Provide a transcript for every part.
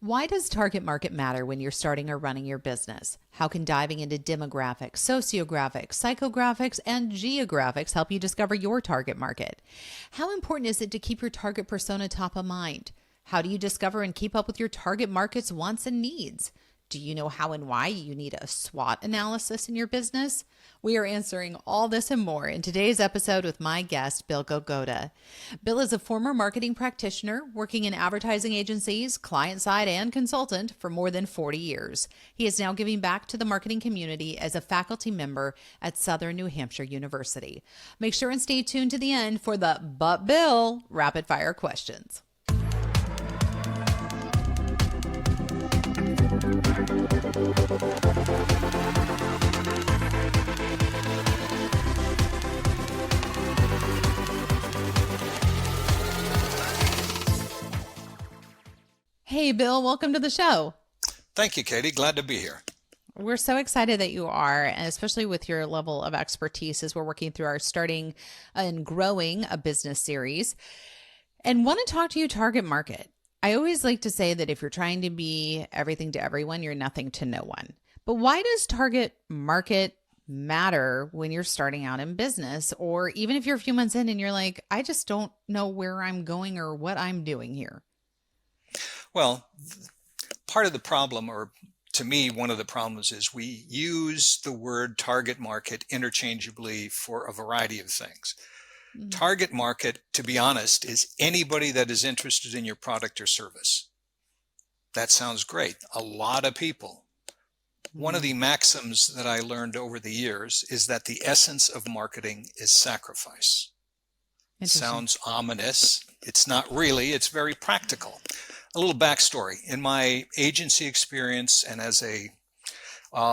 Why does target market matter when you're starting or running your business? How can diving into demographics, sociographics, psychographics, and geographics help you discover your target market? How important is it to keep your target persona top of mind? How do you discover and keep up with your target market's wants and needs? Do you know how and why you need a SWOT analysis in your business? We are answering all this and more in today's episode with my guest, Bill Gelgota. Bill is a former marketing practitioner working in advertising agencies, client side, and consultant for more than 40 years. He is now giving back to the marketing community as a faculty member at Southern New Hampshire University. Make sure and stay tuned to the end for the But Bill rapid fire questions. Hey, Bill, welcome to the show. Thank you, Katie. Glad to be here. We're so excited that you are, and especially with your level of expertise as we're working through our starting and growing a business series, and want to talk to you target market. I always like to say that if you're trying to be everything to everyone, you're nothing to no one. But why does target market matter when you're starting out in business, or even if you're a few months in and you're like, I just don't know where I'm going or what I'm doing here? Well, part of the problem, or to me, one of the problems, is we use the word target market interchangeably for a variety of things. Target market, to be honest, is anybody that is interested in your product or service. That sounds great. A lot of people. One of the maxims that I learned over the years is that the essence of marketing is sacrifice. It sounds ominous. It's not really. It's very practical. A little backstory. In my agency experience and as a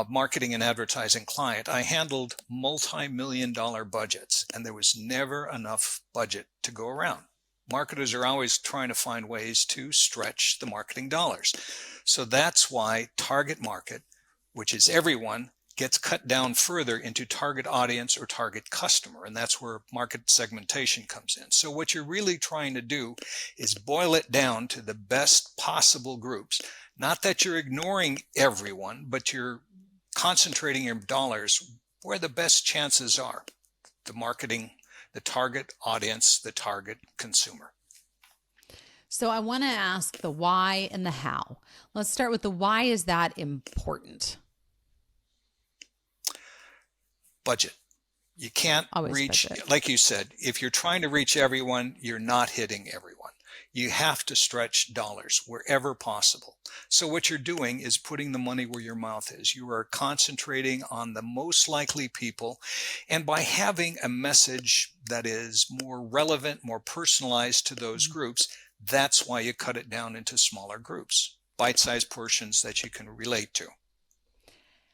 marketing and advertising client, I handled multi-million-dollar budgets, and there was never enough budget to go around. Marketers are always trying to find ways to stretch the marketing dollars. So that's why target market, which is everyone, gets cut down further into target audience or target customer, and that's where market segmentation comes in. So what you're really trying to do is boil it down to the best possible groups. Not that you're ignoring everyone, but you're concentrating your dollars where the best chances are. The marketing, the target audience, the target consumer. So I want to ask the why and the how. Let's start with the why. Is that important? Budget. You can't reach, like you said, if you're trying to reach everyone, you're not hitting everyone. You have to stretch dollars wherever possible. So what you're doing is putting the money where your mouth is. You are concentrating on the most likely people. And by having a message that is more relevant, more personalized to those groups, that's why you cut it down into smaller groups, bite-sized portions that you can relate to.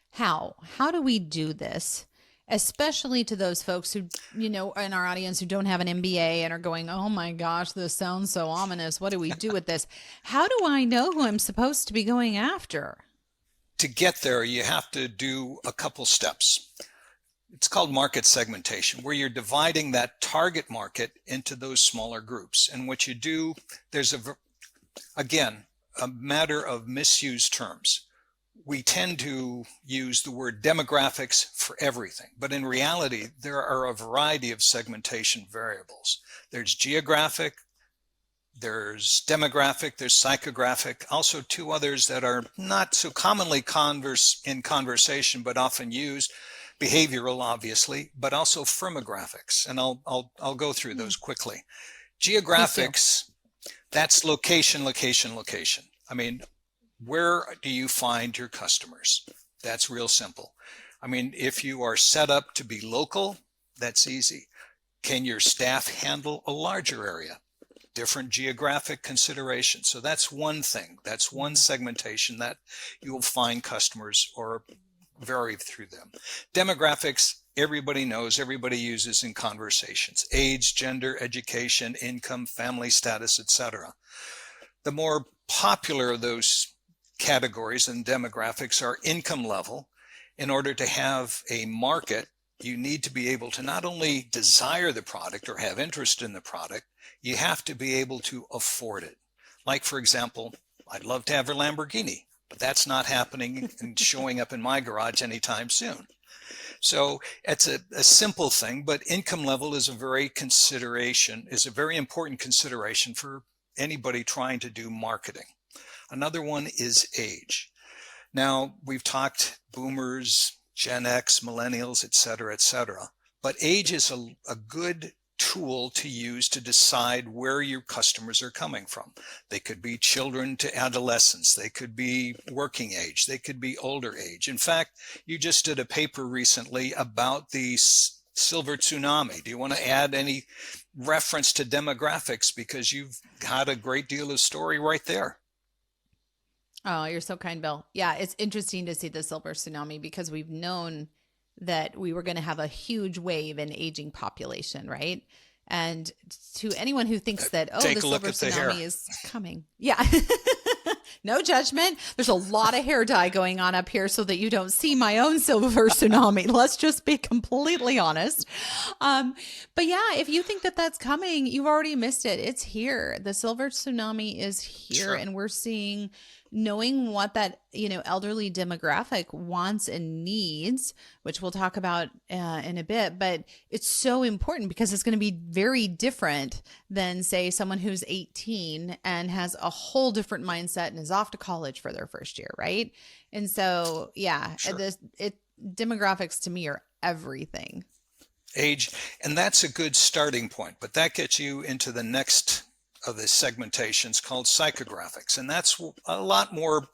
How do we do this? Especially to those folks who, in our audience who don't have an MBA and are going, oh my gosh, this sounds so ominous. What do we do with this? How do I know who I'm supposed to be going after? To get there, you have to do a couple steps. It's called market segmentation, where you're dividing that target market into those smaller groups. And what you do, there's a matter of misused terms. We tend to use the word demographics for everything, but in reality, there are a variety of segmentation variables. There's geographic, there's demographic, there's psychographic, also two others that are not so commonly in conversation, but often used, behavioral, obviously, but also firmographics, and I'll go through those quickly. Geographics, that's location, location, location. I mean, where do you find your customers? That's real simple. I mean, if you are set up to be local, that's easy. Can your staff handle a larger area? Different geographic considerations. So that's one thing. That's one segmentation that you will find customers or vary through them. Demographics, everybody knows, everybody uses in conversations. Age, gender, education, income, family status, etc. The more popular of those categories and demographics are income level. In order to have a market, you need to be able to not only desire the product or have interest in the product, you have to be able to afford it. Like, for example, I'd love to have a Lamborghini, but that's not happening and showing up in my garage anytime soon. So it's a simple thing, but income level is a very important consideration for anybody trying to do marketing. Another one is age. Now, we've talked boomers, Gen X, millennials, et cetera, but age is a good tool to use to decide where your customers are coming from. They could be children to adolescents. They could be working age. They could be older age. In fact, you just did a paper recently about the silver tsunami. Do you want to add any reference to demographics? Because you've got a great deal of story right there. Oh, you're so kind, Bill. Yeah, it's interesting to see the silver tsunami because we've known that we were going to have a huge wave in aging population, right? And to anyone who thinks that, oh, the silver tsunami is coming. Yeah. No judgment. There's a lot of hair dye going on up here so that you don't see my own silver tsunami. Let's just be completely honest. But yeah, if you think that that's coming, you've already missed it. It's here. The silver tsunami is here. Sure. And we're seeing, knowing what that, elderly demographic wants and needs, which we'll talk about in a bit, but it's so important because it's going to be very different than, say, someone who's 18 and has a whole different mindset and is off to college for their first year, right? And so, yeah, sure. Demographics to me are everything. Age, and that's a good starting point, but that gets you into the next of the segmentations called psychographics. And that's a lot more,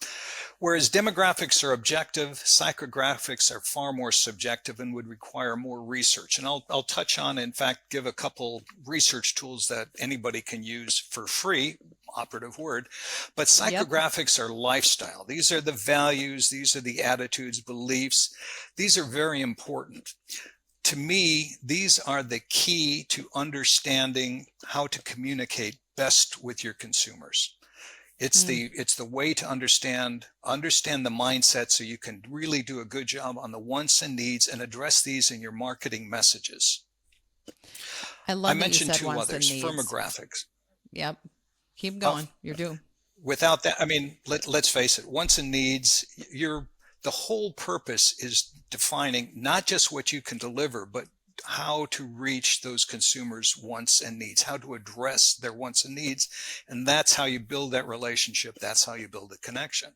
whereas demographics are objective, psychographics are far more subjective and would require more research. And I'll touch on, in fact, give a couple research tools that anybody can use for free, operative word. But psychographics are lifestyle. These are the values, these are the attitudes, beliefs. These are very important. To me, these are the key to understanding how to communicate best with your consumers. It's the way to understand the mindset so you can really do a good job on the wants and needs and address these in your marketing messages. I mentioned two others, firmographics. Yep. Keep going. You're doing. Without that, I mean, let's face it, wants and needs, the whole purpose is defining not just what you can deliver, but how to reach those consumers' wants and needs, how to address their wants and needs. And that's how you build that relationship. That's how you build a connection.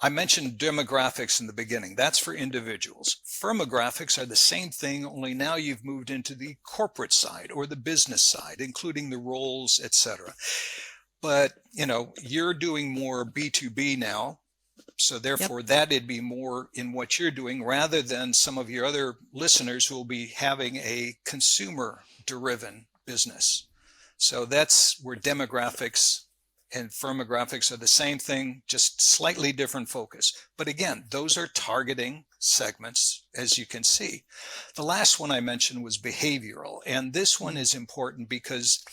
I mentioned demographics in the beginning. That's for individuals. Firmographics are the same thing, only now you've moved into the corporate side or the business side, including the roles, etc. But, you're doing more B2B now. So therefore, that'd be more in what you're doing rather than some of your other listeners who will be having a consumer-driven business. So that's where demographics and firmographics are the same thing, just slightly different focus. But again, those are targeting segments, as you can see. The last one I mentioned was behavioral. And this one is important because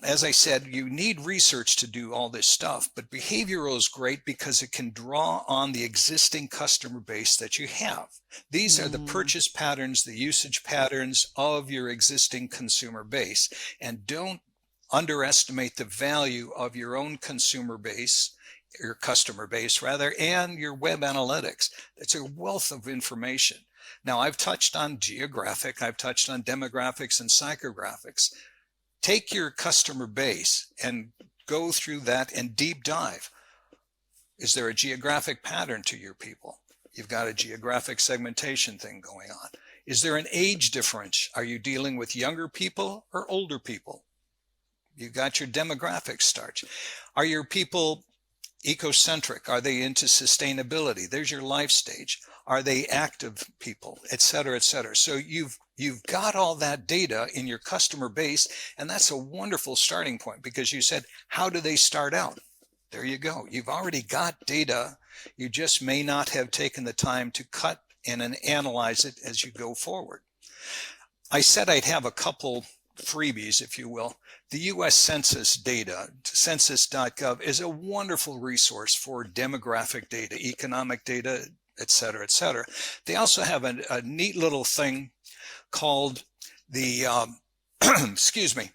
as I said, you need research to do all this stuff, but behavioral is great because it can draw on the existing customer base that you have. These are the purchase patterns, the usage patterns of your existing consumer base. And don't underestimate the value of your own consumer base, your customer base rather, and your web analytics. It's a wealth of information. Now, I've touched on geographic, I've touched on demographics and psychographics. Take your customer base and go through that and deep dive. Is there a geographic pattern to your people? You've got a geographic segmentation thing going on. Is there an age difference? Are you dealing with younger people or older people? You've got your demographic starch. Are your people ecocentric? Are they into sustainability? There's your life stage. Are they active people, et cetera, et cetera. So you've got all that data in your customer base, and that's a wonderful starting point because you said, how do they start out? There you go. You've already got data. You just may not have taken the time to cut in and analyze it as you go forward. I said I'd have a couple freebies, if you will. The U.S. Census data, census.gov, is a wonderful resource for demographic data, economic data, et cetera, et cetera. They also have a neat little thing called the, excuse me,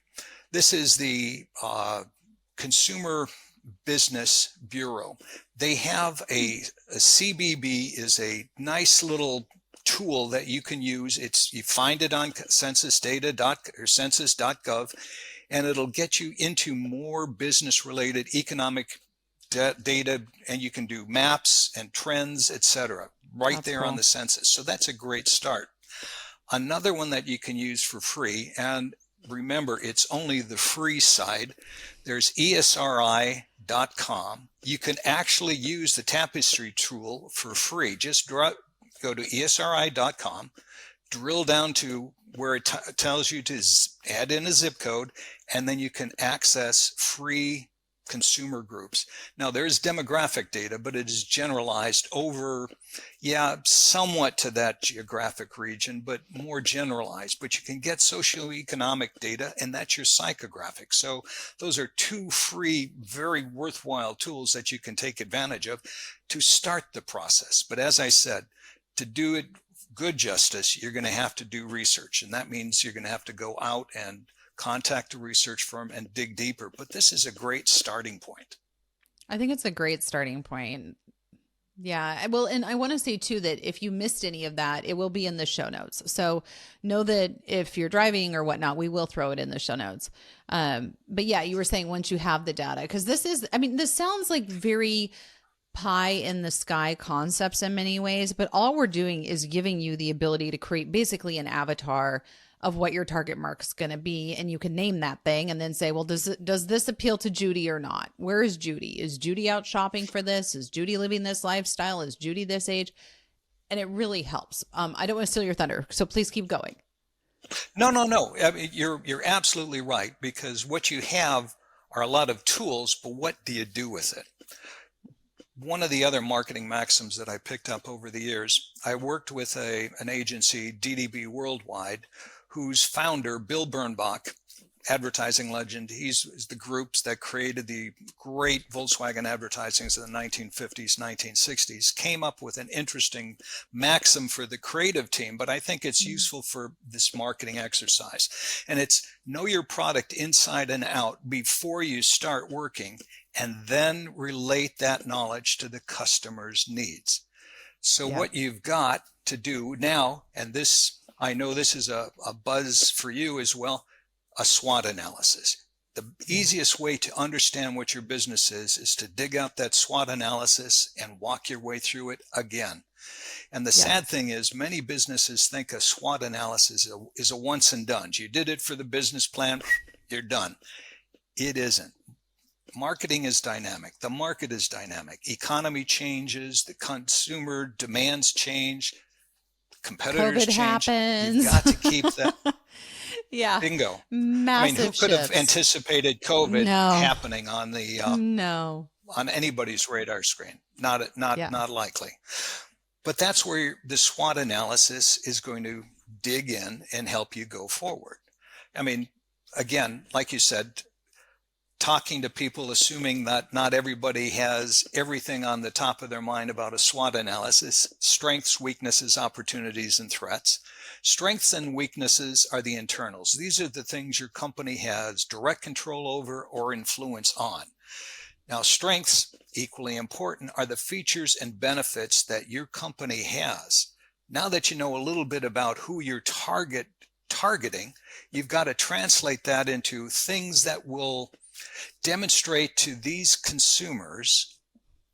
this is the Consumer Business Bureau. They have a CBB is a nice little tool that you can use. You find it on census.gov, and it'll get you into more business related economic data, and you can do maps and trends, etc. right That's there on cool. the census. So that's a great start. Another one that you can use for free, and remember, it's only the free side. There's esri.com. You can actually use the Tapestry tool for free. Just go to esri.com, drill down to where it tells you to add in a zip code, and then you can access free consumer groups. Now, there's demographic data, but it is generalized over, somewhat to that geographic region, but more generalized. But you can get socioeconomic data, and that's your psychographics. So those are two free, very worthwhile tools that you can take advantage of to start the process. But as I said, to do it good justice, you're going to have to do research, and that means you're going to have to go out and contact a research firm and dig deeper. But this is a great starting point. I think it's a great starting point. Yeah. Well, and I want to say too that if you missed any of that, it will be in the show notes. So know that if you're driving or whatnot, we will throw it in the show notes. But yeah, you were saying once you have the data, because this sounds like very pie in the sky concepts in many ways, but all we're doing is giving you the ability to create basically an avatar of what your target market's going to be. And you can name that thing and then say, well, does this appeal to Judy or not? Where is Judy? Is Judy out shopping for this? Is Judy living this lifestyle? Is Judy this age? And it really helps. I don't want to steal your thunder, so please keep going. No. I mean, you're absolutely right, because what you have are a lot of tools, but what do you do with it? One of the other marketing maxims that I picked up over the years, I worked with an agency, DDB Worldwide, whose founder, Bill Bernbach, advertising legend, he's the groups that created the great Volkswagen advertisings in the 1950s, 1960s, came up with an interesting maxim for the creative team, but I think it's useful for this marketing exercise. And it's know your product inside and out before you start working, and then relate that knowledge to the customer's needs. So what you've got to do now, and this, I know this is a buzz for you as well, a SWOT analysis. The easiest way to understand what your business is to dig out that SWOT analysis and walk your way through it again. And the sad thing is, many businesses think a SWOT analysis is a once and done. You did it for the business plan, you're done. It isn't. Marketing is dynamic. The market is dynamic. Economy changes. The consumer demands change. Competitors COVID change. happens. You've got to keep that. Bingo. Massive who could have shifts. anticipated COVID happening on the on anybody's radar screen? Not likely. But that's where the SWOT analysis is going to dig in and help you go forward. I mean, again, like you said, talking to people, assuming that not everybody has everything on the top of their mind about a SWOT analysis: strengths, weaknesses, opportunities, and threats. Strengths and weaknesses are the internals. These are the things your company has direct control over or influence on. Now, strengths, equally important, are the features and benefits that your company has. Now that you know a little bit about who you're targeting, you've got to translate that into things that will demonstrate to these consumers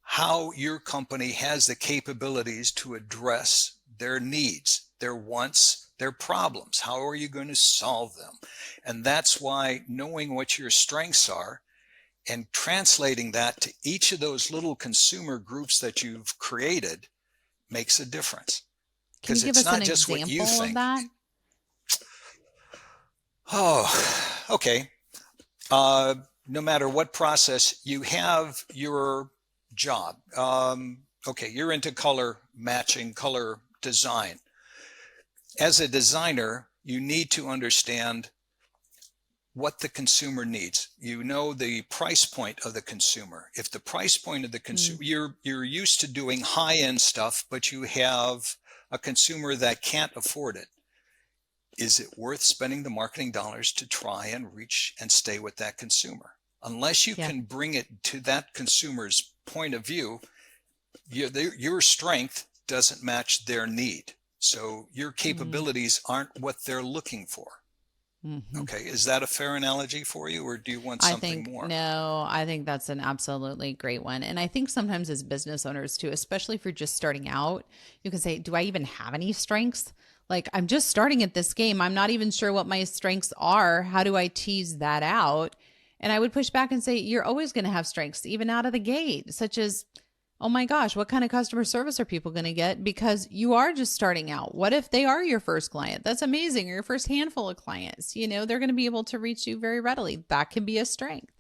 how your company has the capabilities to address their needs, their wants, their problems. How are you going to solve them? And that's why knowing what your strengths are and translating that to each of those little consumer groups that you've created makes a difference. Can you give us an example of that? Oh, okay. No matter what process you have, your job. Okay, you're into color matching, color design. As a designer, you need to understand what the consumer needs. You know the price point of the consumer. If the price point of the consumer, you're used to doing high-end stuff, but you have a consumer that can't afford it. Is it worth spending the marketing dollars to try and reach and stay with that consumer? Unless you Yeah. can bring it to that consumer's point of view, your strength doesn't match their need. So your capabilities aren't what they're looking for. Mm-hmm. Okay, is that a fair analogy for you, or do you want I something think, more? no, I think that's an absolutely great one. And I think sometimes as business owners too, especially if you're just starting out, you can say, do I even have any strengths? Like, I'm just starting at this game. I'm not even sure what my strengths are. How do I tease that out? And I would push back and say, you're always going to have strengths, even out of the gate, such as, oh my gosh, what kind of customer service are people going to get? Because you are just starting out. What if they are your first client? That's amazing. Or your first handful of clients. They're going to be able to reach you very readily. That can be a strength.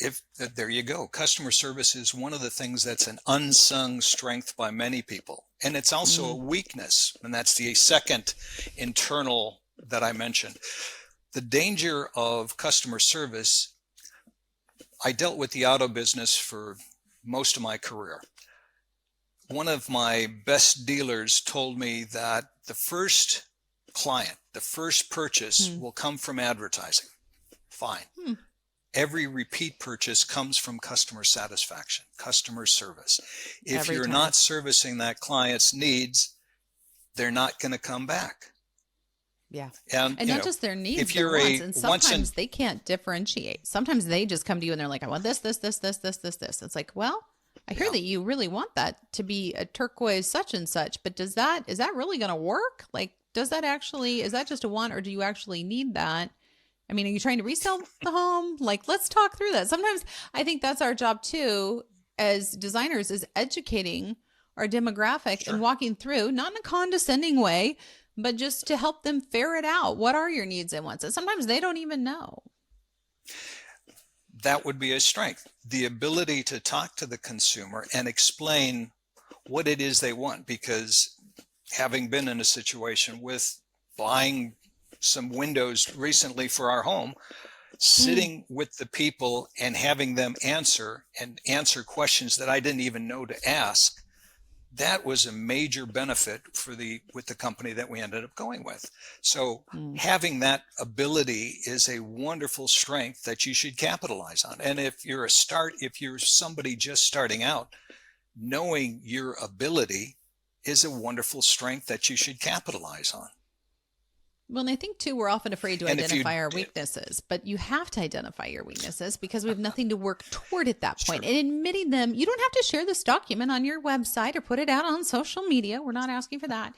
If there you go, customer service is one of the things that's an unsung strength by many people, and it's also a weakness, and that's the second internal that I mentioned. The danger of customer service, I dealt with the auto business for most of my career. One of my best dealers told me that the first client, the first purchase will come from advertising. Fine. Every repeat purchase comes from customer satisfaction, customer service. If Every you're time. not servicing that client's needs, they're not going to come back. Yeah. And not just their needs, if their you're wants. a And once in sometimes they can't differentiate. Sometimes they just come to you and they're like, I want this, this, this, this, this, this, this. It's like, well, I hear Yeah. that you really want that to be a turquoise such and such, but is that really going to work? Like, is that just a want, or do you actually need that? I mean, are you trying to resell the home? Like, let's talk through that. Sometimes I think that's our job too, as designers, is educating our demographic Sure. and walking through, not in a condescending way, but just to help them ferret out what are your needs and wants. And sometimes they don't even know. That would be a strength. The ability to talk to the consumer and explain what it is they want, because having been in a situation with buying some windows recently for our home, sitting with the people and having them answer questions that I didn't even know to ask, that was a major benefit with the company that we ended up going with. So having that ability is a wonderful strength that you should capitalize on. And if you're somebody just starting out, knowing your ability is a wonderful strength that you should capitalize on. Well, and I think too, we're often afraid to And identify our weaknesses, but you have to identify your weaknesses because we have nothing to work toward at that point. And admitting them, you don't have to share this document on your website or put it out on social media. We're not asking for that.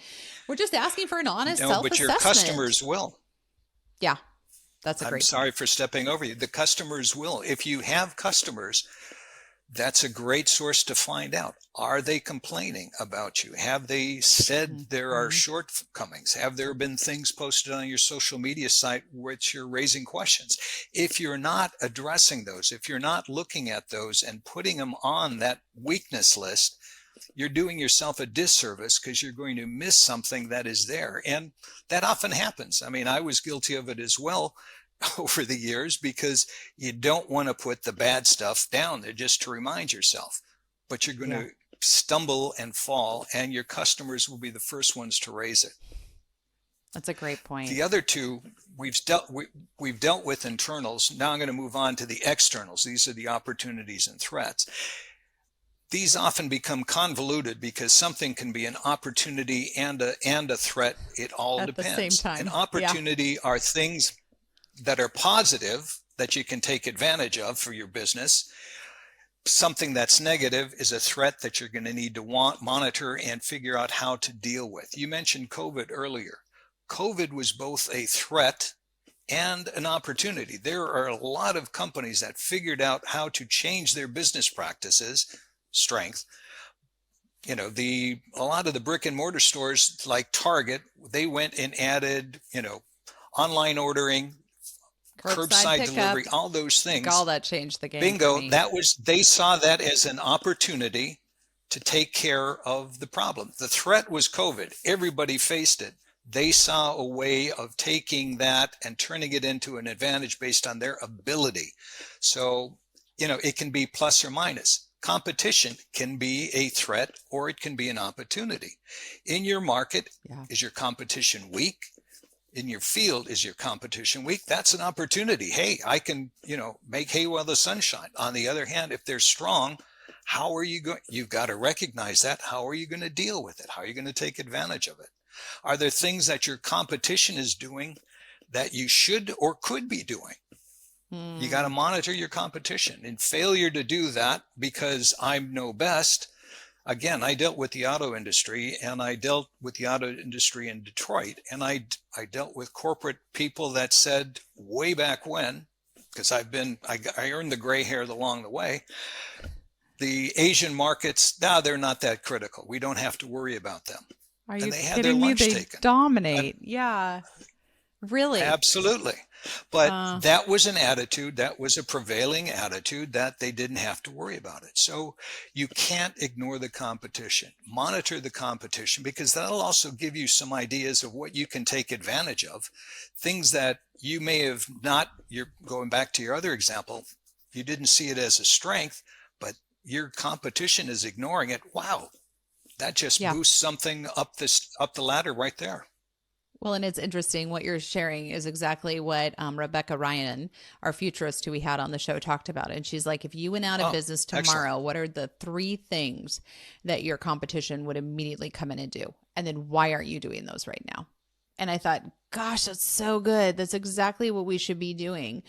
We're just asking for an honest self-assessment. But your customers will. Yeah, that's a great I'm sorry for stepping over you. The customers will. If you have customers, that's a great source to find out. Are they complaining about you? Have they said there are shortcomings? Have there been things posted on your social media site which you're raising questions? If you're not addressing those, if you're not looking at those and putting them on that weakness list, you're doing yourself a disservice, because you're going to miss something that is there. And that often happens. I mean, I was guilty of it as well over the years, because you don't want to put the bad stuff down there just to remind yourself, but you're going to stumble and fall, and your customers will be the first ones to raise it. That's a great point. The other two we've dealt with internals. Now I'm going to move on to the externals. These are the opportunities and threats. These often become convoluted because something can be an opportunity and a threat. It all At depends. the same time. An opportunity are things that are positive that you can take advantage of for your business. Something that's negative is a threat that you're going to need to monitor and figure out how to deal with. You mentioned COVID earlier. COVID was both a threat and an opportunity. There are a lot of companies that figured out how to change their business practices, strength. A lot of the brick and mortar stores like Target, they went and added, online ordering, curbside delivery, all those things. All that changed the game. Bingo. They saw that as an opportunity to take care of the problem. The threat was COVID. Everybody faced it. They saw a way of taking that and turning it into an advantage based on their ability. So, it can be plus or minus. Competition can be a threat or it can be an opportunity. In your market, is your competition weak? in your field is your competition weak, that's an opportunity. Hey, I can, make hay while the sun shines. On the other hand, if they're strong, how are you going? You've got to recognize that. How are you going to deal with it? How are you going to take advantage of it? Are there things that your competition is doing that you should or could be doing? You got to monitor your competition. And failure to do that because I know best. Again, I dealt with the auto industry, and I dealt with the auto industry in Detroit, and I dealt with corporate people that said way back when, because I earned the gray hair along the way, the Asian markets, now they're not that critical. We don't have to worry about them. Are you and they had their kidding me? lunch They taken. dominate. Yeah. Really? Absolutely. But that was an attitude, that was a prevailing attitude that they didn't have to worry about it. So you can't ignore the competition. Monitor the competition, because that'll also give you some ideas of what you can take advantage of. Things that you may have not, you're going back to your other example, you didn't see it as a strength, but your competition is ignoring it. Wow. That just boosts something up the ladder right there. Well, and it's interesting what you're sharing is exactly what Rebecca Ryan, our futurist who we had on the show, talked about. And she's like, if you went out of business tomorrow, excellent. What are the 3 things that your competition would immediately come in and do? And then why aren't you doing those right now? And I thought, gosh, that's so good. That's exactly what we should be doing.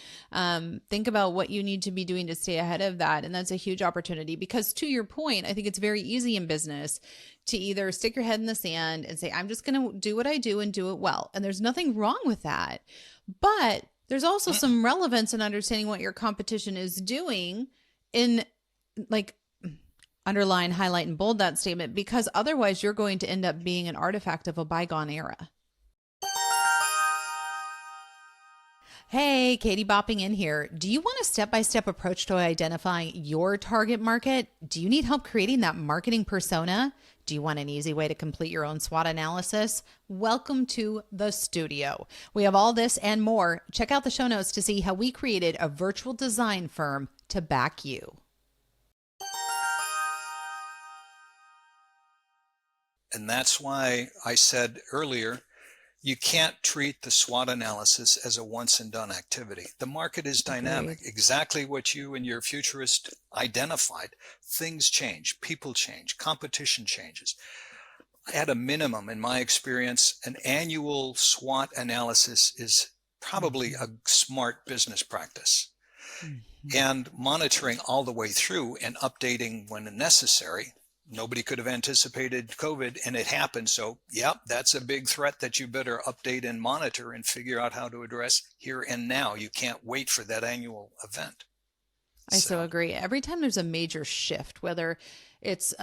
Think about what you need to be doing to stay ahead of that. And that's a huge opportunity, because to your point, I think it's very easy in business to either stick your head in the sand and say, I'm just going to do what I do and do it well. And there's nothing wrong with that. But there's also some relevance in understanding what your competition is doing in, like, underline, highlight, and bold that statement, because otherwise you're going to end up being an artifact of a bygone era. Hey, Katie bopping in here. Do you want a step-by-step approach to identifying your target market? Do you need help creating that marketing persona? Do you want an easy way to complete your own SWOT analysis? Welcome to the studio. We have all this and more. Check out the show notes to see how we created a virtual design firm to back you. And that's why I said earlier, you can't treat the SWOT analysis as a once and done activity. The market is dynamic. Agreed. Exactly what you and your futurist identified. Things change, people change, competition changes. At a minimum, in my experience, an annual SWOT analysis is probably a smart business practice. Mm-hmm. And monitoring all the way through and updating when necessary. Nobody could have anticipated COVID, and it happened. So, that's a big threat that you better update and monitor and figure out how to address here and now. You can't wait for that annual event. I so agree. Every time there's a major shift, whether it's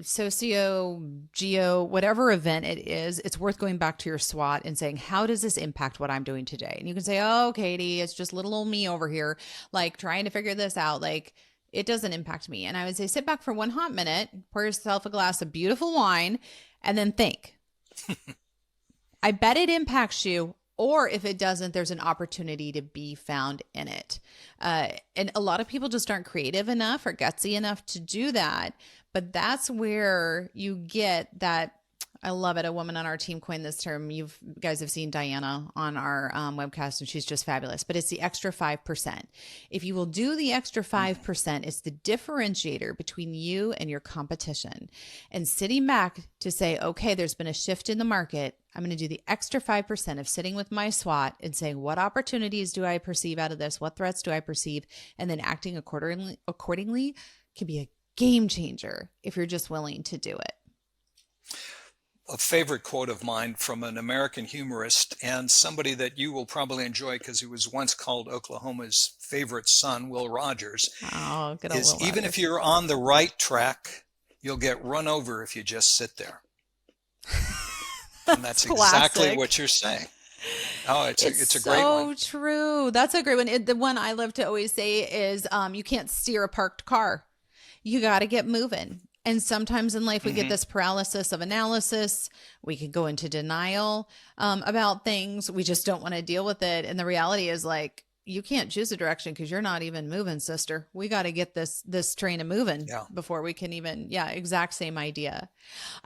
socio, geo, whatever event it is, it's worth going back to your SWOT and saying, how does this impact what I'm doing today? And you can say, oh, Katie, it's just little old me over here, like trying to figure this out. Like, it doesn't impact me. And I would say, sit back for 1 hot minute, pour yourself a glass of beautiful wine, and then think. I bet it impacts you. Or if it doesn't, there's an opportunity to be found in it. And a lot of people just aren't creative enough or gutsy enough to do that. But that's where you get that. I love it. A woman on our team coined this term. You guys have seen Diana on our webcast, and she's just fabulous. But it's the extra 5%. If you will do the extra 5%, it's the differentiator between you and your competition. And sitting back to say, okay, there's been a shift in the market. I'm going to do the extra 5% of sitting with my SWOT and saying, what opportunities do I perceive out of this? What threats do I perceive? And then acting accordingly can be a game changer if you're just willing to do it. A favorite quote of mine from an American humorist, and somebody that you will probably enjoy because he was once called Oklahoma's favorite son, Will Rogers, is even if you're on the right track, you'll get run over if you just sit there. And that's exactly what you're saying. Oh, it's a great one. So true. That's a great one. The one I love to always say is you can't steer a parked car. You got to get moving. And sometimes in life, we get this paralysis of analysis. We can go into denial about things. We just don't want to deal with it. And the reality is, like, you can't choose a direction because you're not even moving, sister. We got to get this train moving before we can even, exact same idea.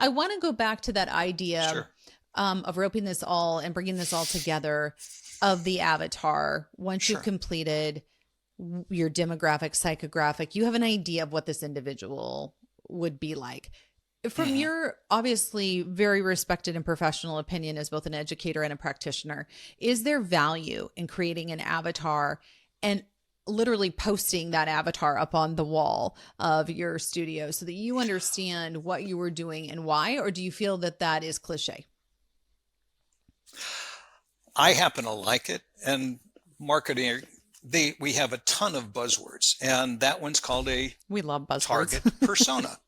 I want to go back to that idea of roping this all and bringing this all together of the avatar, once you've Sure. completed your demographic, psychographic, you have an idea of what this individual would be like. From hmm your obviously very respected and professional opinion as both an educator and a practitioner, is there value in creating an avatar and literally posting that avatar up on the wall of your studio so that you understand what you were doing and why? Or do you feel that that is cliche? I happen to like it, and marketing, we have a ton of buzzwords, and that one's called a We love buzzwords. target persona.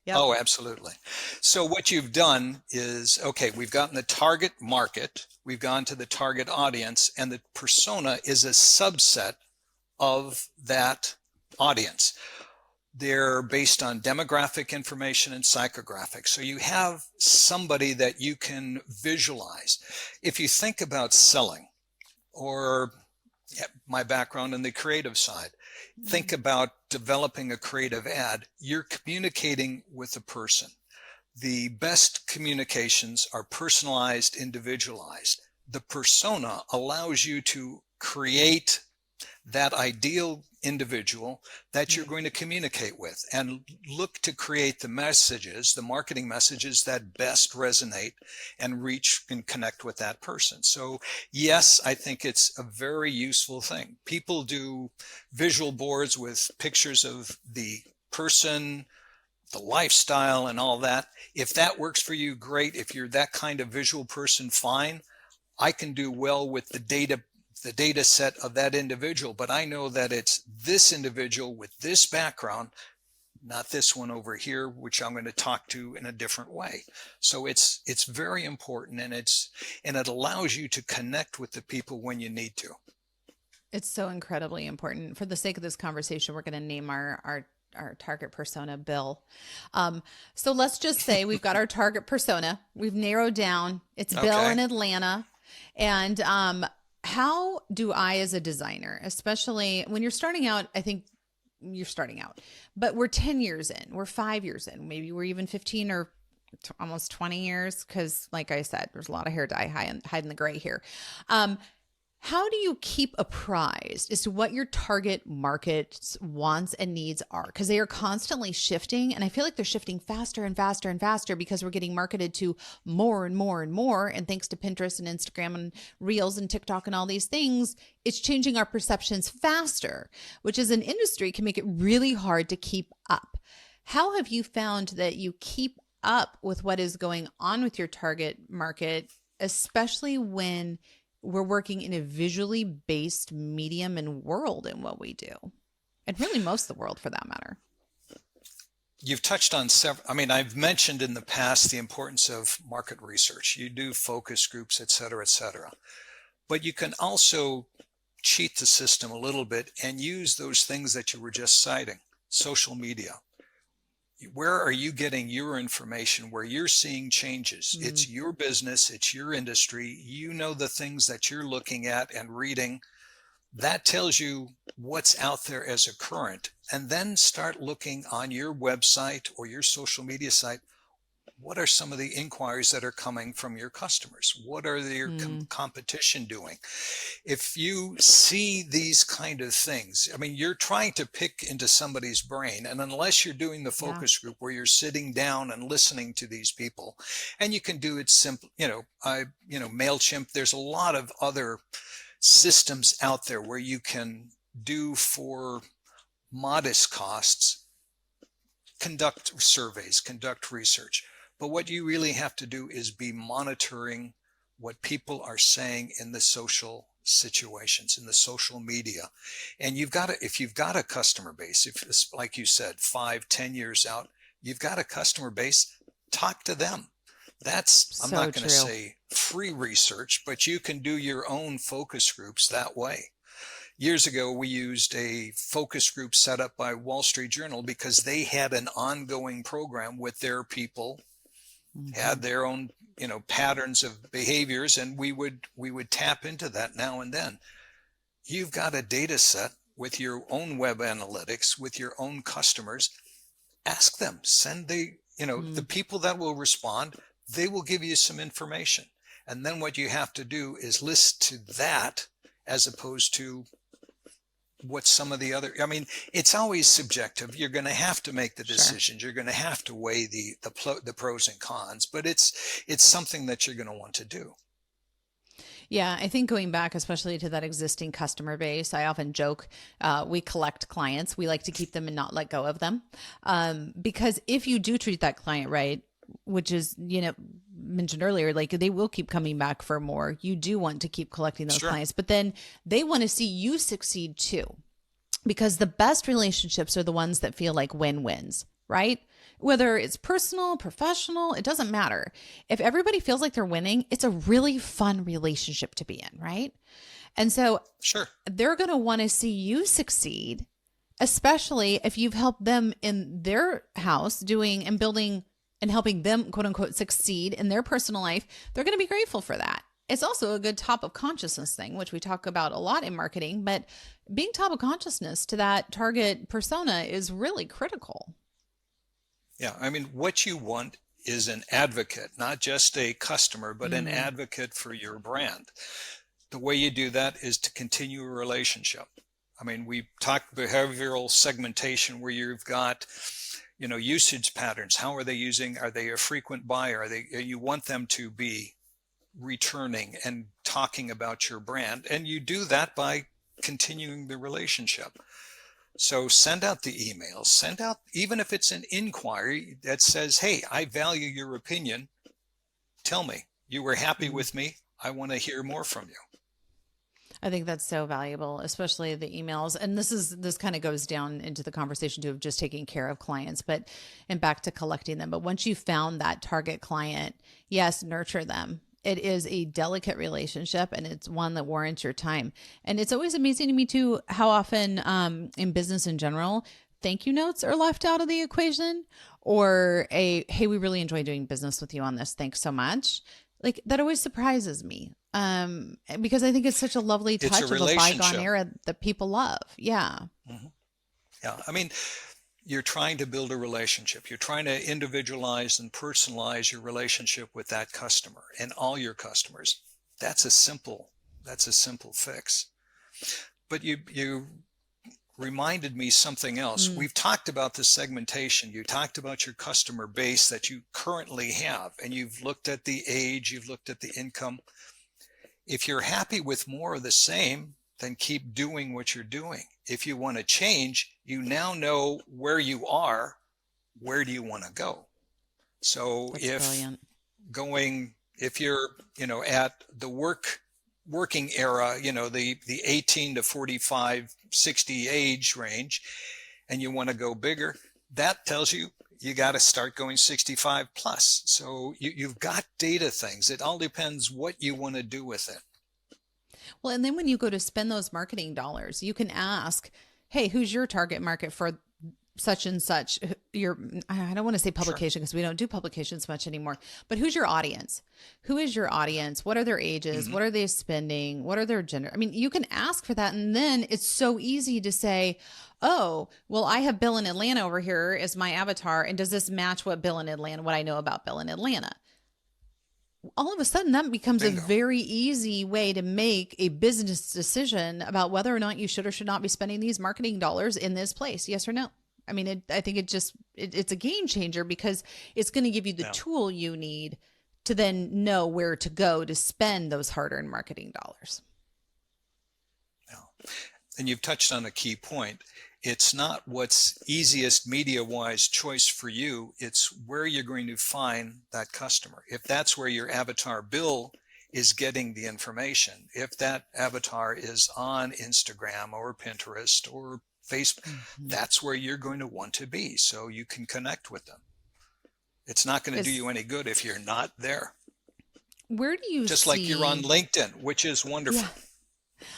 Yep. Oh, absolutely. So what you've done is, okay, we've gotten the target market, we've gone to the target audience, and the persona is a subset of that audience. They're based on demographic information and psychographics. So you have somebody that you can visualize. If you think about selling, or my background in the creative side, think about developing a creative ad, you're communicating with a person. The best communications are personalized, individualized. The persona allows you to create that ideal individual that you're going to communicate with, and look to create the messages, the marketing messages that best resonate and reach and connect with that person. So yes, I think it's a very useful thing. People do visual boards with pictures of the person, the lifestyle, and all that. If that works for you, great. If you're that kind of visual person, fine. I can do well with the data set of that individual, but I know that it's this individual with this background, not this one over here, which I'm going to talk to in a different way. So it's very important, and it allows you to connect with the people when you need to. It's so incredibly important. For the sake of this conversation, we're going to name our target persona Bill. So let's just say we've got our target persona. We've narrowed down. It's Bill Okay. in Atlanta. And how do I, as a designer, especially when you're starting out, I think you're starting out, but we're 10 years in, we're 5 years in, maybe we're even 15 or almost 20 years. Cause like I said, there's a lot of hair dye hiding the gray here. How do you keep apprised as to what your target market's wants and needs are? Because they are constantly shifting. And I feel like they're shifting faster and faster and faster because we're getting marketed to more and more and more. And thanks to Pinterest and Instagram and Reels and TikTok and all these things, it's changing our perceptions faster, which as an industry can make it really hard to keep up. How have you found that you keep up with what is going on with your target market, especially when we're working in a visually based medium and world in what we do, and really most of the world for that matter? You've touched on several. I mean, I've mentioned in the past the importance of market research. You do focus groups, et cetera, but you can also cheat the system a little bit and use those things that you were just citing. Social media. Where are you getting your information, where you're seeing changes? It's your business, it's your industry. You know the things that you're looking at and reading. That tells you what's out there as a current. And then start looking on your website or your social media site. What are some of the inquiries that are coming from your customers? What are your competition doing? If you see these kind of things, I mean, you're trying to pick into somebody's brain, and unless you're doing the focus group where you're sitting down and listening to these people, and you can do it simple, MailChimp, there's a lot of other systems out there where you can do for modest costs, conduct surveys, conduct research. But what you really have to do is be monitoring what people are saying in the social situations, in the social media. And if you've got a customer base, if it's like you said, 5-10 years out, you've got a customer base, talk to them. I'm not going to say free research, but you can do your own focus groups that way. Years ago, we used a focus group set up by Wall Street Journal because they had an ongoing program with their people, had their own, patterns of behaviors, and we would tap into that now and then. You've got a data set with your own web analytics, with your own customers. Ask them, send the people that will respond, they will give you some information. And then what you have to do is listen to that as opposed to what some of the other, I mean, it's always subjective. You're going to have to make the decisions. You're going to have to weigh the pros and cons, but it's something that you're going to want to do. Yeah, I think going back, especially to that existing customer base, I often joke, we collect clients. We like to keep them and not let go of them. Because if you do treat that client right, which is, mentioned earlier, like they will keep coming back for more. You do want to keep collecting those clients, but then they want to see you succeed too, because the best relationships are the ones that feel like win-wins, right? Whether it's personal, professional, it doesn't matter. If everybody feels like they're winning, it's a really fun relationship to be in, right? And so they're going to want to see you succeed, especially if you've helped them in their house doing and building and helping them, quote unquote, succeed in their personal life. They're going to be grateful for that. It's also a good top of consciousness thing, which we talk about a lot in marketing, but being top of consciousness to that target persona is really critical. Yeah. I mean, what you want is an advocate, not just a customer, but an advocate for your brand. The way you do that is to continue a relationship. I mean, we talked behavioral segmentation where you've got, usage patterns. How are they using? Are they a frequent buyer? You want them to be returning and talking about your brand. And you do that by continuing the relationship. So send out the emails, send out, even if it's an inquiry that says, hey, I value your opinion. Tell me, you were happy with me. I want to hear more from you. I think that's so valuable, especially the emails. And this kind of goes down into the conversation too of just taking care of clients, and back to collecting them. But once you found that target client, yes, nurture them. It is a delicate relationship, and it's one that warrants your time. And it's always amazing to me too, how often in business in general, thank you notes are left out of the equation, or hey, we really enjoy doing business with you on this. Thanks so much. Like that always surprises me. Because I think it's such a lovely touch of a bygone era that people love. Yeah. Mm-hmm. Yeah. I mean, you're trying to build a relationship. You're trying to individualize and personalize your relationship with that customer and all your customers. That's a simple fix. But you reminded me something else. We've talked about the segmentation. You talked about your customer base that you currently have, and you've looked at the age, you've looked at the income. If you're happy with more of the same, then keep doing what you're doing. If you want to change, you now know where you are. Where do you want to go? So if you're, at the working era, the 18 to 45, 60 age range, and you want to go bigger, that tells you got to start going 65 plus. So you've got data things. It all depends what you want to do with it. Well, and then when you go to spend those marketing dollars, you can ask, hey, who's your target market for such and such? I don't want to say publication because we don't do publications much anymore, but who's your audience? Who is your audience? What are their ages? What are they spending? What are their gender? I mean, you can ask for that. And then it's so easy to say, oh, well, I have Bill in Atlanta over here as my avatar. And does this match what I know about Bill in Atlanta? All of a sudden that becomes a very easy way to make a business decision about whether or not you should or should not be spending these marketing dollars in this place. Yes or no? I mean, I think it's a game changer because it's going to give you the tool you need to then know where to go to spend those hard-earned marketing dollars. Yeah. And you've touched on a key point. It's not what's easiest media-wise choice for you. It's where you're going to find that customer. If that's where your avatar Bill is getting the information, if that avatar is on Instagram or Pinterest or Facebook, that's where you're going to want to be so you can connect with them. It's not going to do you any good if you're not there. Where do you Just like you're on LinkedIn, which is wonderful. Yeah.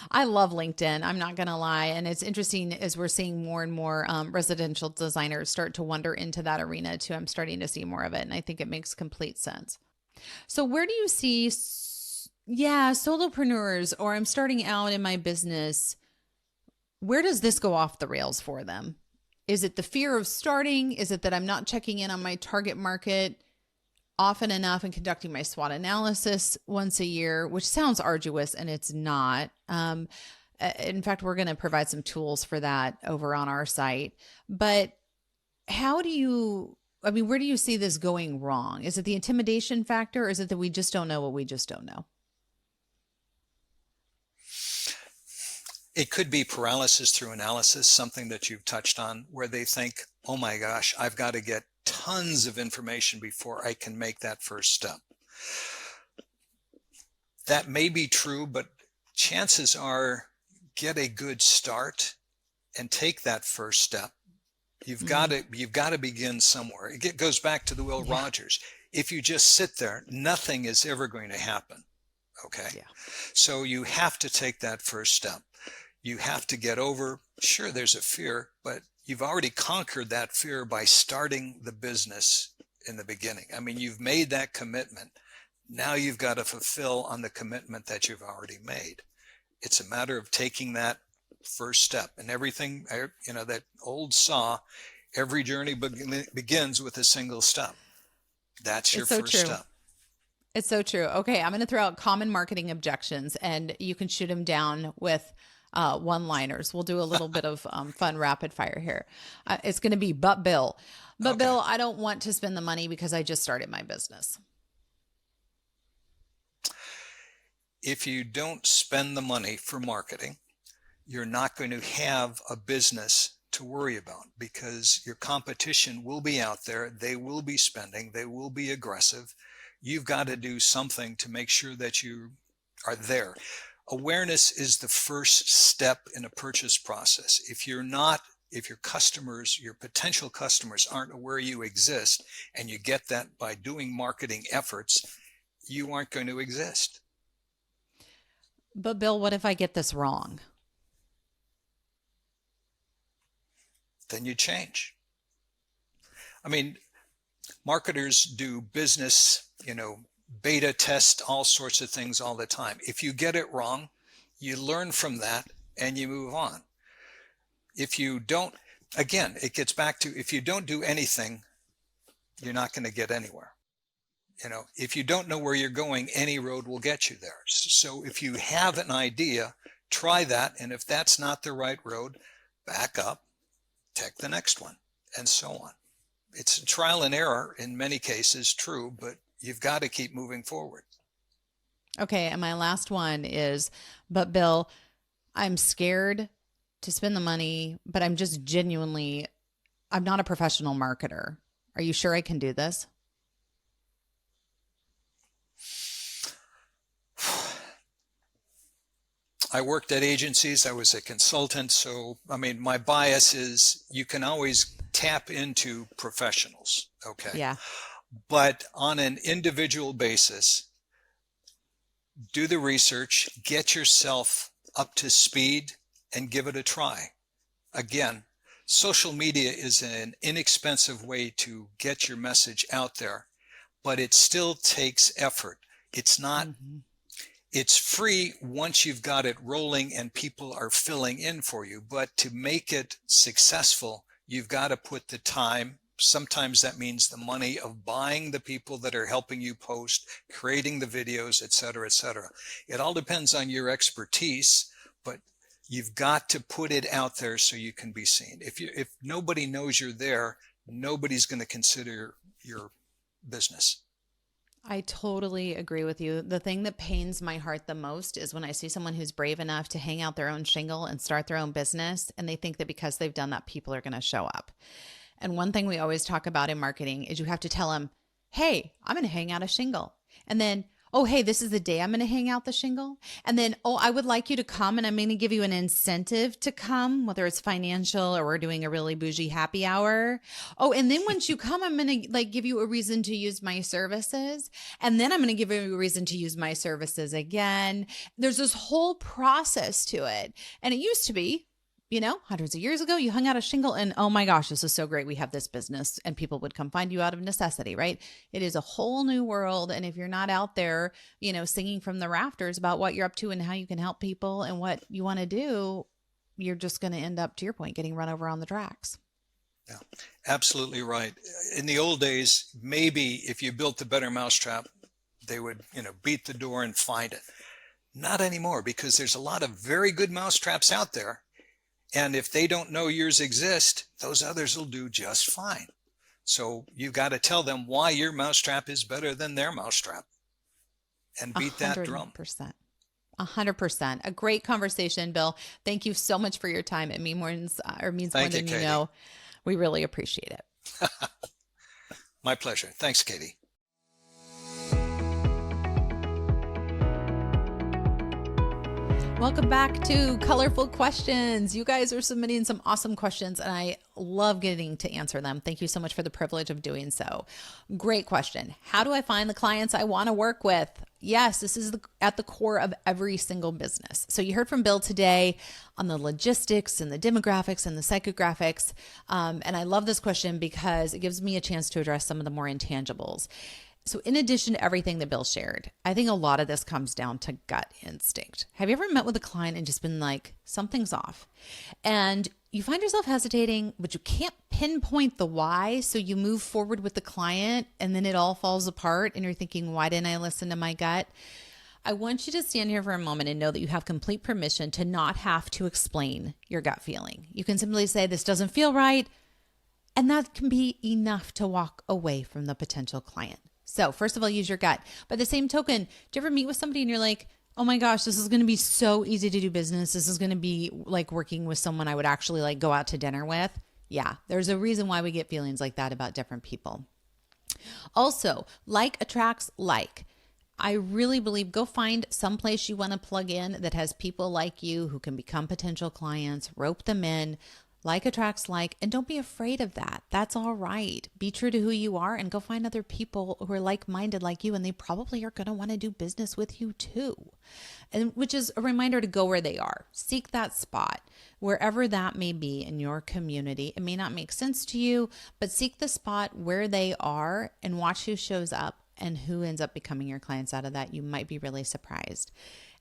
I love LinkedIn. I'm not going to lie. And it's interesting as we're seeing more and more residential designers start to wander into that arena too. I'm starting to see more of it. And I think it makes complete sense. So where do you see, solopreneurs, or I'm starting out in my business, where does this go off the rails for them? Is it the fear of starting? Is it that I'm not checking in on my target market? often enough and conducting my SWOT analysis once a year, which sounds arduous and it's not. In fact, we're going to provide some tools for that over on our site. But how do you, I mean, where do you see this going wrong? Is it the intimidation factor, or is it that we just don't know what we just don't know? It could be paralysis through analysis, something that you've touched on, where they think, oh my gosh, I've got to get tons of information before I can make that first step. That may be true, but chances are get a good start and take that first step. You've got to begin somewhere. It goes back to the Will Rogers. If you just sit there, nothing is ever going to happen. Okay. Yeah. So you have to take that first step. You have to get over, sure, there's a fear, but you've already conquered that fear by starting the business in the beginning. I mean, you've made that commitment. Now you've got to fulfill on the commitment that you've already made. It's a matter of taking that first step. And everything, you know, that old saw, every journey begins with a single step. That's your first step. It's so true. Okay, I'm going to throw out common marketing objections, and you can shoot them down with one-liners. We'll do a little bit of fun rapid fire here. It's going to be, but Bill, Bill, I don't want to spend the money because I just started my business. If you don't spend the money for marketing, you're not going to have a business to worry about, because your competition will be out there. They will be spending. They will be aggressive. You've got to do something to make sure that you are there. Awareness is the first step in a purchase process. If your customers, your potential customers, aren't aware you exist, and you get that by doing marketing efforts, you aren't going to exist. But Bill, what if I get this wrong? Then you change. I mean, marketers do business, beta test all sorts of things all the time. If you get it wrong, you learn from that and you move on. If you don't, again, it gets back to, if you don't do anything, you're not going to get anywhere. If you don't know where you're going, any road will get you there. So if you have an idea, try that. And if that's not the right road, back up, take the next one, and so on. It's trial and error in many cases, true, but you've got to keep moving forward. Okay. And my last one is, but Bill, I'm scared to spend the money, but I'm just I'm not a professional marketer. Are you sure I can do this? I worked at agencies. I was a consultant. So, my bias is you can always tap into professionals. Okay. Yeah. But on an individual basis, do the research, get yourself up to speed, and give it a try. Again, social media is an inexpensive way to get your message out there, but it still takes effort. It's not, It's free once you've got it rolling and people are filling in for you. But to make it successful, you've got to put the time. Sometimes that means the money of buying the people that are helping you post, creating the videos, et cetera, et cetera. It all depends on your expertise, but you've got to put it out there so you can be seen. If nobody knows you're there, nobody's going to consider your business. I totally agree with you. The thing that pains my heart the most is when I see someone who's brave enough to hang out their own shingle and start their own business, and they think that because they've done that, people are going to show up. And one thing we always talk about in marketing is you have to tell them, hey, I'm going to hang out a shingle. And then, oh, hey, this is the day I'm going to hang out the shingle. And then, oh, I would like you to come, and I'm going to give you an incentive to come, whether it's financial or we're doing a really bougie happy hour. Oh, and then once you come, I'm going to give you a reason to use my services. And then I'm going to give you a reason to use my services again. There's this whole process to it. And it used to be, hundreds of years ago, you hung out a shingle and, oh my gosh, this is so great. We have this business, and people would come find you out of necessity, right? It is a whole new world. And if you're not out there, singing from the rafters about what you're up to and how you can help people and what you want to do, you're just going to end up, to your point, getting run over on the tracks. Yeah, absolutely right. In the old days, maybe if you built a better mousetrap, they would, beat the door and find it. Not anymore, because there's a lot of very good mousetraps out there. And if they don't know yours exist, those others will do just fine. So you got to tell them why your mousetrap is better than their mousetrap and beat that drum. 100%. 100%. A great conversation, Bill. Thank you so much for your time. It means more Thank you, than you Katie. know. We really appreciate it. My pleasure. Thanks, Katie. Welcome back to Colorful Questions. You guys are submitting some awesome questions, and I love getting to answer them. Thank you so much for the privilege of doing so. Great question. How do I find the clients I want to work with? Yes, this is at the core of every single business. So you heard from Bill today on the logistics and the demographics and the psychographics. And I love this question because it gives me a chance to address some of the more intangibles. So in addition to everything that Bill shared, I think a lot of this comes down to gut instinct. Have you ever met with a client and just been like, something's off? And you find yourself hesitating, but you can't pinpoint the why. So you move forward with the client and then it all falls apart and you're thinking, why didn't I listen to my gut? I want you to stand here for a moment and know that you have complete permission to not have to explain your gut feeling. You can simply say, this doesn't feel right. And that can be enough to walk away from the potential client. So first of all, use your gut. By the same token, do you ever meet with somebody and you're like, oh my gosh, this is going to be so easy to do business. This is going to be like working with someone I would actually like go out to dinner with. Yeah, there's a reason why we get feelings like that about different people. Also, like attracts like. I really believe go find some place you want to plug in that has people like you who can become potential clients, rope them in. Like attracts like, and don't be afraid of that. That's all right. Be true to who you are and go find other people who are like-minded like you, and they probably are going to want to do business with you too. And which is a reminder to go where they are. Seek that spot, wherever that may be in your community. It may not make sense to you, but seek the spot where they are and watch who shows up and who ends up becoming your clients out of that. You might be really surprised.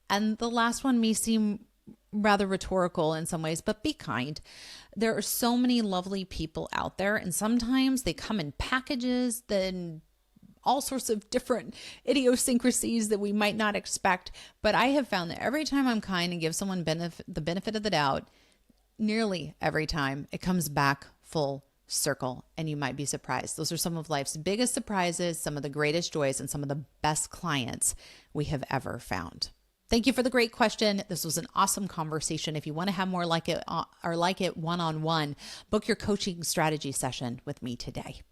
And the last one may seem rather rhetorical in some ways, but be kind. There are so many lovely people out there, and sometimes they come in packages, then all sorts of different idiosyncrasies that we might not expect. But I have found that every time I'm kind and give someone the benefit of the doubt, nearly every time it comes back full circle, and you might be surprised. Those are some of life's biggest surprises, some of the greatest joys, and some of the best clients we have ever found. Thank you for the great question. This was an awesome conversation. If you want to have more like it or like it one-on-one, book your coaching strategy session with me today.